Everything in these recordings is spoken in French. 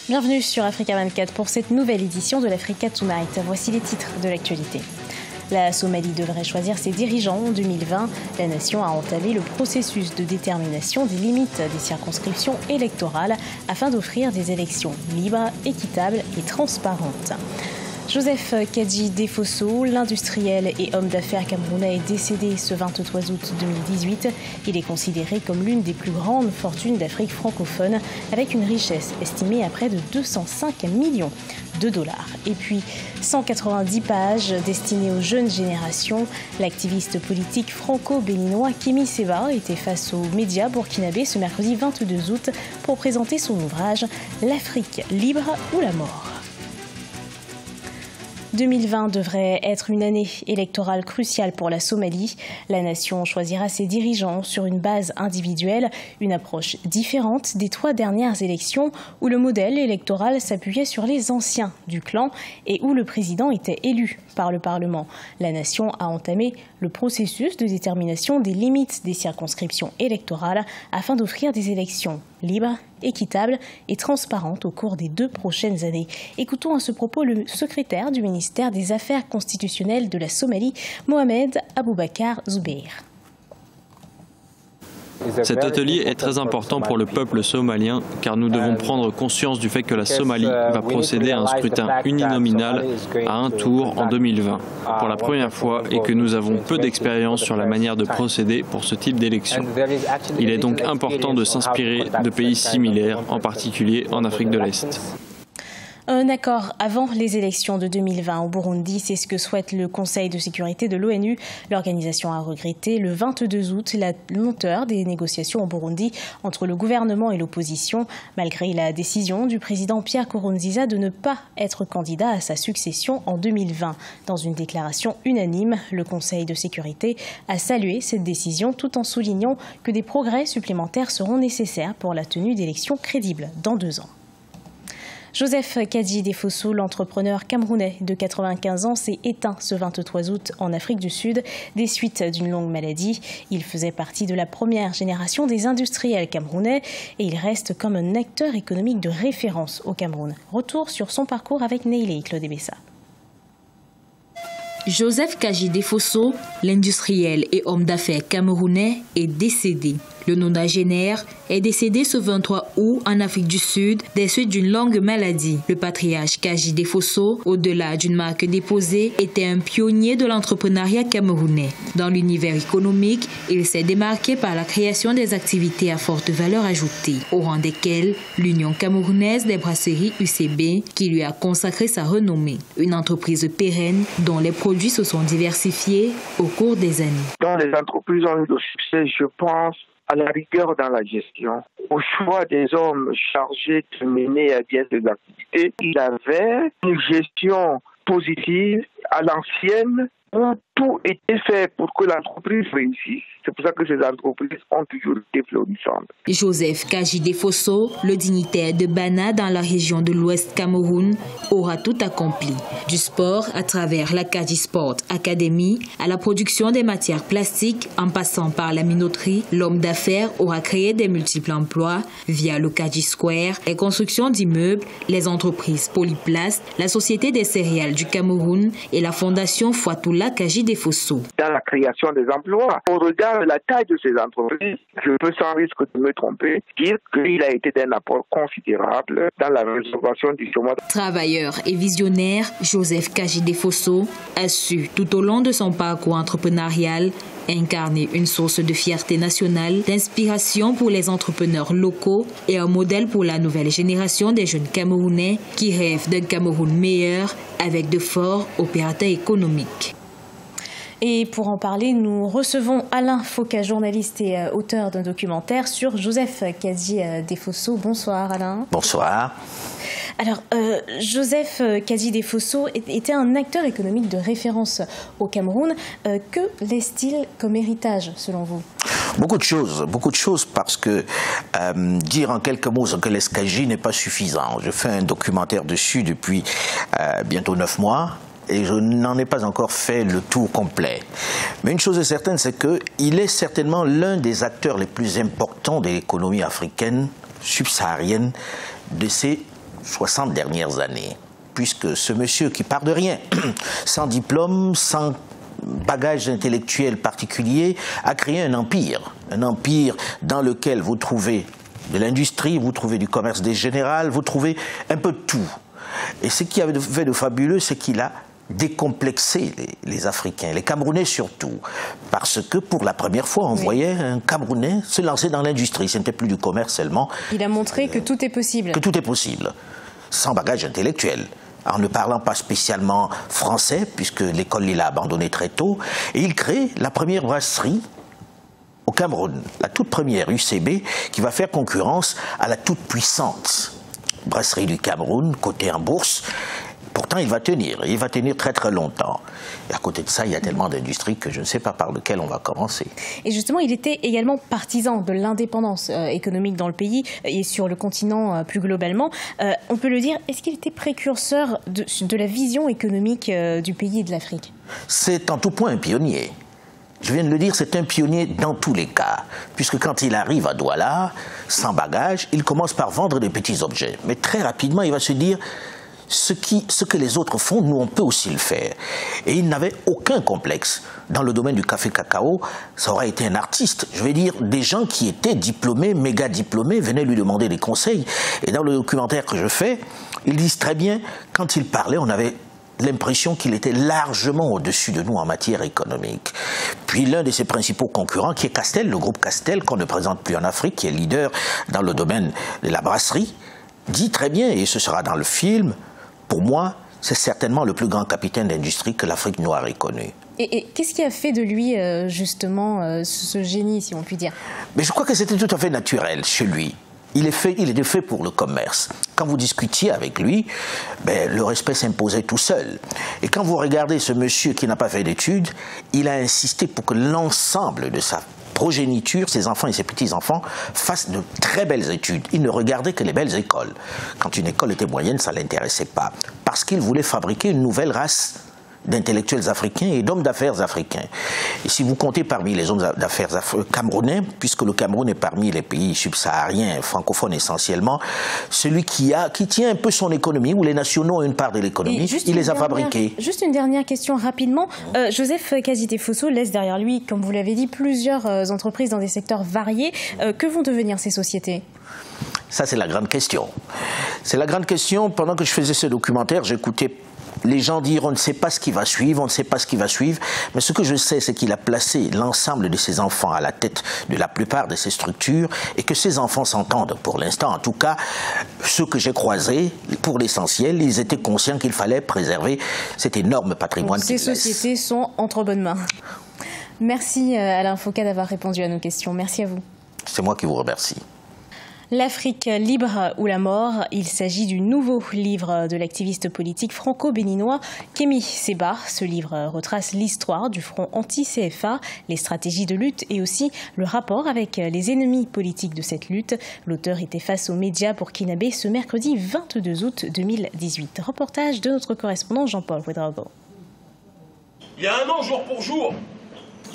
Bienvenue sur Africa 24 pour cette nouvelle édition de l'Africa Tonight. Voici les titres de l'actualité. La Somalie devrait choisir ses dirigeants en 2020. La nation a entamé le processus de détermination des limites des circonscriptions électorales afin d'offrir des élections libres, équitables et transparentes. Joseph Kadji Defosso, l'industriel et homme d'affaires camerounais, est décédé ce 23 août 2018. Il est considéré comme l'une des plus grandes fortunes d'Afrique francophone, avec une richesse estimée à près de 205 millions de dollars. Et puis, 190 pages destinées aux jeunes générations. L'activiste politique franco-béninois Kémi Séba était face aux médias burkinabés ce mercredi 22 août pour présenter son ouvrage « L'Afrique libre ou la mort ». 2020 devrait être une année électorale cruciale pour la Somalie. La nation choisira ses dirigeants sur une base individuelle, une approche différente des 3 dernières élections où le modèle électoral s'appuyait sur les anciens du clan et où le président était élu par le Parlement. La nation a entamé le processus de détermination des limites des circonscriptions électorales afin d'offrir des élections libres, équitables et transparentes au cours des 2 prochaines années. Écoutons à ce propos le secrétaire du ministère des Affaires constitutionnelles de la Somalie, Mohamed Aboubakar Zoubeir. Cet atelier est très important pour le peuple somalien car nous devons prendre conscience du fait que la Somalie va procéder à un scrutin uninominal à un tour en 2020 pour la première fois et que nous avons peu d'expérience sur la manière de procéder pour ce type d'élection. Il est donc important de s'inspirer de pays similaires, en particulier en Afrique de l'Est. Un accord avant les élections de 2020 au Burundi, c'est ce que souhaite le Conseil de sécurité de l'ONU. L'organisation a regretté le 22 août la lenteur des négociations au Burundi entre le gouvernement et l'opposition, malgré la décision du président Pierre Nkurunziza de ne pas être candidat à sa succession en 2020. Dans une déclaration unanime, le Conseil de sécurité a salué cette décision tout en soulignant que des progrès supplémentaires seront nécessaires pour la tenue d'élections crédibles dans 2 ans. Joseph Kadji Defosso, l'entrepreneur camerounais de 95 ans, s'est éteint ce 23 août en Afrique du Sud des suites d'une longue maladie. Il faisait partie de la première génération des industriels camerounais et il reste comme un acteur économique de référence au Cameroun. Retour sur son parcours avec Neilé Claude Bessa. Joseph Kadji Defosso, l'industriel et homme d'affaires camerounais, est décédé. Le nonagénaire est décédé ce 23 août en Afrique du Sud des suites d'une longue maladie. Le patriarche Kadji Defosso, au-delà d'une marque déposée, était un pionnier de l'entrepreneuriat camerounais. Dans l'univers économique, il s'est démarqué par la création des activités à forte valeur ajoutée, au rang desquelles l'Union camerounaise des brasseries UCB, qui lui a consacré sa renommée. Une entreprise pérenne dont les produits se sont diversifiés au cours des années. Dans les entreprises ont eu le succès, je pense, à la rigueur dans la gestion, au choix des hommes chargés de mener à bien ces activités. Il avait une gestion positive à l'ancienne où tout était fait pour que l'entreprise réussisse. C'est pour ça que ces entreprises ont toujours été florissantes. Joseph Kadji Defosso, le dignitaire de Bana dans la région de l'Ouest Cameroun, aura tout accompli. Du sport à travers la Kadji Sport Academy à la production des matières plastiques en passant par la minoterie, l'homme d'affaires aura créé des multiples emplois via le Kadji Square, les constructions d'immeubles, les entreprises Polyplast, la Société des céréales du Cameroun et la Fondation Fouatoula Kadji Defosso. Dans la création des emplois, au regard de la taille de ces entreprises, je peux sans risque de me tromper dire qu'il a été d'un apport considérable dans la résolution du chômage. Travailleur et visionnaire, Joseph Kadji Defosso a su, tout au long de son parcours entrepreneurial, incarner une source de fierté nationale, d'inspiration pour les entrepreneurs locaux et un modèle pour la nouvelle génération des jeunes Camerounais qui rêvent d'un Cameroun meilleur avec de forts opérateurs économiques. Et pour en parler, nous recevons Alain Foka, journaliste et auteur d'un documentaire sur Joseph Kadji Defosso. Bonsoir Alain. Bonsoir. Alors, Joseph Kadji Defosso était un acteur économique de référence au Cameroun. Que laisse-t-il comme héritage, selon vous ? Beaucoup de choses, parce que dire en quelques mots ce que laisse Kadji n'est pas suffisant. Je fais un documentaire dessus depuis bientôt 9 mois. Et je n'en ai pas encore fait le tour complet. Mais une chose est certaine, c'est qu'il est certainement l'un des acteurs les plus importants de l'économie africaine, subsaharienne, de ces 60 dernières années, puisque ce monsieur qui part de rien, sans diplôme, sans bagage intellectuel particulier, a créé un empire dans lequel vous trouvez de l'industrie, vous trouvez du commerce des générales, vous trouvez un peu de tout. Et ce qui avait fait de fabuleux, c'est qu'il a décomplexé les Africains, les Camerounais surtout, parce que pour la première fois, on voyait un Camerounais se lancer dans l'industrie. Ce n'était plus du commerce seulement. Il a montré que tout est possible. Que tout est possible, sans bagage intellectuel, en ne parlant pas spécialement français, puisque l'école il a abandonné très tôt, et il crée la première brasserie au Cameroun, la toute première UCB, qui va faire concurrence à la toute puissante brasserie du Cameroun, cotée en bourse. Pourtant, il va tenir très très longtemps. Et à côté de ça, il y a tellement d'industries que je ne sais pas par lequel on va commencer. Et justement, il était également partisan de l'indépendance économique dans le pays et sur le continent plus globalement. On peut le dire, est-ce qu'il était précurseur de la vision économique du pays et de l'Afrique? C'est en tout point un pionnier. Je viens de le dire, c'est un pionnier dans tous les cas, puisque quand il arrive à Douala, sans bagage, il commence par vendre des petits objets. Mais très rapidement, il va se dire, ce que les autres font, nous on peut aussi le faire. Et il n'avait aucun complexe. Dans le domaine du café-cacao, ça aurait été un artiste. Je veux dire, des gens qui étaient diplômés, méga diplômés, venaient lui demander des conseils. Et dans le documentaire que je fais, ils disent très bien, quand il parlait, on avait l'impression qu'il était largement au-dessus de nous en matière économique. Puis l'un de ses principaux concurrents, qui est Castel, le groupe Castel, qu'on ne présente plus en Afrique, qui est leader dans le domaine de la brasserie, dit très bien, et ce sera dans le film, pour moi, c'est certainement le plus grand capitaine d'industrie que l'Afrique noire ait connu. Et qu'est-ce qui a fait de lui, justement, ce génie, si on peut dire? Mais je crois que c'était tout à fait naturel chez lui. Il était fait pour le commerce. Quand vous discutiez avec lui, le respect s'imposait tout seul. Et quand vous regardez ce monsieur qui n'a pas fait d'études, il a insisté pour que l'ensemble de sa progéniture, ses enfants et ses petits-enfants, fassent de très belles études. Il ne regardait que les belles écoles. Quand une école était moyenne, ça ne l'intéressait pas. Parce qu'il voulait fabriquer une nouvelle race d'intellectuels africains et d'hommes d'affaires africains. Et si vous comptez parmi les hommes d'affaires camerounais, puisque le Cameroun est parmi les pays subsahariens, francophones essentiellement, celui qui tient un peu son économie, où les nationaux ont une part de l'économie, il les a fabriqués. Juste une dernière question rapidement. Joseph Kazité-Fosso laisse derrière lui, comme vous l'avez dit, plusieurs entreprises dans des secteurs variés. Que vont devenir ces sociétés ? Ça, c'est la grande question. C'est la grande question. Pendant que je faisais ce documentaire, j'écoutais les gens dire on ne sait pas ce qui va suivre, on ne sait pas ce qui va suivre. Mais ce que je sais, c'est qu'il a placé l'ensemble de ses enfants à la tête de la plupart de ces structures et que ces enfants s'entendent pour l'instant. En tout cas, ceux que j'ai croisés, pour l'essentiel, ils étaient conscients qu'il fallait préserver cet énorme patrimoine qu'ils laissent. Ces sociétés sont entre bonnes mains. Merci Alain Foka d'avoir répondu à nos questions. Merci à vous. C'est moi qui vous remercie. L'Afrique libre ou la mort, il s'agit du nouveau livre de l'activiste politique franco-béninois Kémi Séba. Ce livre retrace l'histoire du front anti-CFA, les stratégies de lutte et aussi le rapport avec les ennemis politiques de cette lutte. L'auteur était face aux médias burkinabés ce mercredi 22 août 2018. Reportage de notre correspondant Jean-Paul Ouedraogo. Il y a un an, jour pour jour.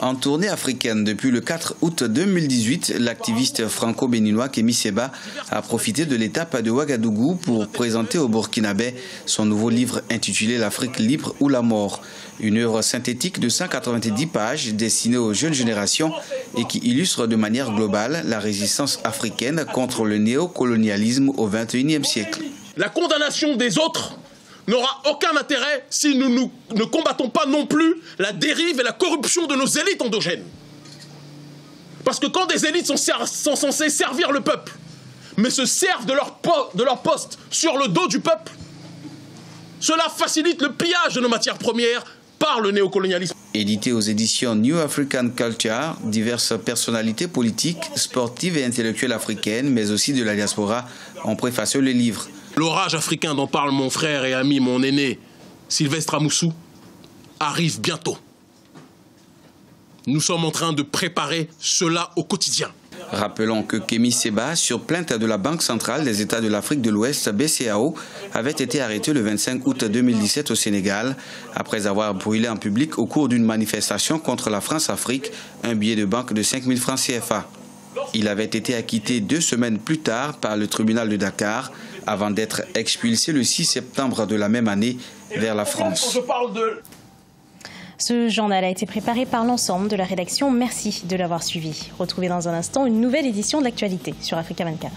En tournée africaine depuis le 4 août 2018, l'activiste franco-béninois Kémi Séba a profité de l'étape de Ouagadougou pour présenter au Burkinabé son nouveau livre intitulé L'Afrique libre ou la mort. Une œuvre synthétique de 190 pages destinée aux jeunes générations et qui illustre de manière globale la résistance africaine contre le néocolonialisme au XXIe siècle. La condamnation des autres n'aura aucun intérêt si nous ne combattons pas non plus la dérive et la corruption de nos élites endogènes. Parce que quand des élites sont censées servir le peuple, mais se servent de leur poste sur le dos du peuple, cela facilite le pillage de nos matières premières par le néocolonialisme. Édité aux éditions New African Culture, diverses personnalités politiques, sportives et intellectuelles africaines, mais aussi de la diaspora, ont préfacé le livre. L'orage africain dont parle mon frère et ami, mon aîné, Sylvestre Amoussou, arrive bientôt. Nous sommes en train de préparer cela au quotidien. Rappelons que Kémi Séba, sur plainte de la Banque centrale des États de l'Afrique de l'Ouest, BCAO, avait été arrêté le 25 août 2017 au Sénégal, après avoir brûlé en public au cours d'une manifestation contre la France-Afrique un billet de banque de 5 000 francs CFA. Il avait été acquitté 2 semaines plus tard par le tribunal de Dakar avant d'être expulsés le 6 septembre de la même année vers la France. Ce journal a été préparé par l'ensemble de la rédaction. Merci de l'avoir suivi. Retrouvez dans un instant une nouvelle édition de l'actualité sur Africa 24.